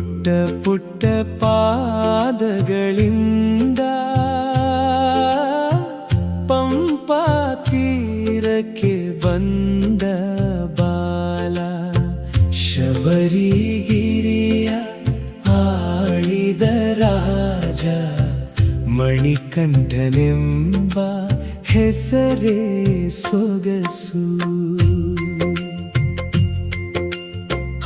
ಪುಟ್ಟ ಪುಟ್ಟ ಪಾದಗಳಿಂದ ಪಂಪಾ ತೀರಕ್ಕೆ ಬಂದ ಬಾಲ, ಶಬರಿಗಿರಿಯ ಆಳಿದ ರಾಜ, ಮಣಿಕಂಠನೆಂಬ ಹೆಸರೇ ಸೊಗಸು.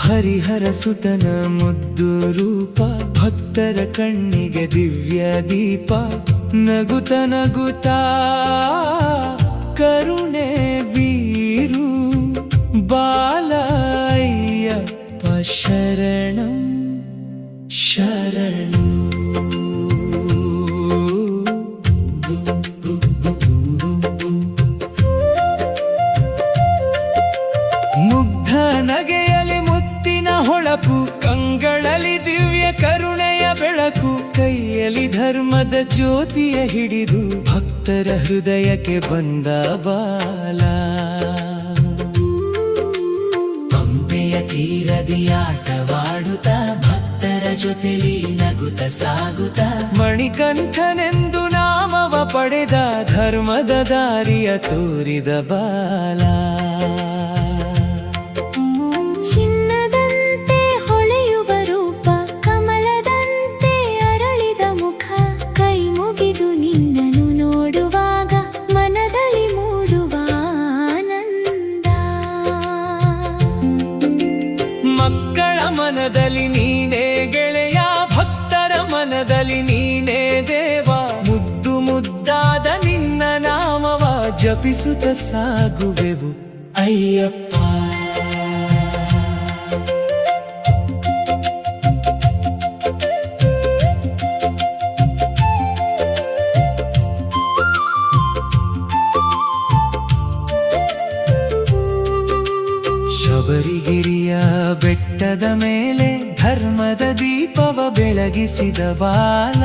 ಹರಿಹರ ಸುತನ ಮುದ್ದು ರೂಪ, ಭಕ್ತರ ಕಣ್ಣಿಗೆ ದಿವ್ಯ ದೀಪ, ನಗುತ ನಗುತ ಕರುಣೆ ಬೀರು ಬಾಲ ಅಯ್ಯಪ್ಪ ಶರಣಂ ಶರಣು. ಮುಗ್ಧ ನಗೆಯಲಿ ಮುತ್ತಿನ ಹೊಳಪು, ಕಂಗಳಲ್ಲಿ ದಿವ್ಯ ಕರುಣೆಯ ಬೆಳಕು, ಕೈಯಲ್ಲಿ ಧರ್ಮದ ಜ್ಯೋತಿಯ ಹಿಡಿದು ಭಕ್ತರ ಹೃದಯಕ್ಕೆ ಬಂದ ಬಾಲ. ಪಂಪೆಯ ತೀರದಿ ಆಟವಾಡುತ್ತ ಭಕ್ತರ ಜೊತೆಲಿ ನಗುತ್ತ ಸಾಗುತ್ತ, ಮಣಿಕಂಠನೆಂದು ನಾಮವ ಪಡೆದ ಧರ್ಮದ ದಾರಿಯ ತೋರಿದ ಬಾಲ. ಮಕ್ಕಳ ಮನದಲ್ಲಿ ನೀನೇ ಗೆಳೆಯ, ಭಕ್ತರ ಮನದಲ್ಲಿ ನೀನೇ ದೇವ, ಮುದ್ದು ಮುದ್ದಾದ ನಿನ್ನ ನಾಮವ ಜಪಿಸುತ್ತ ಸಾಗುವೆವು ಅಯ್ಯಪ್ಪ. ಶಬರಿಗಿರಿಯ ಬೆಟ್ಟದ ಮೇಲೆ ಧರ್ಮದ ದೀಪವ ಬೆಳಗಿಸಿದ ಬಾಲ.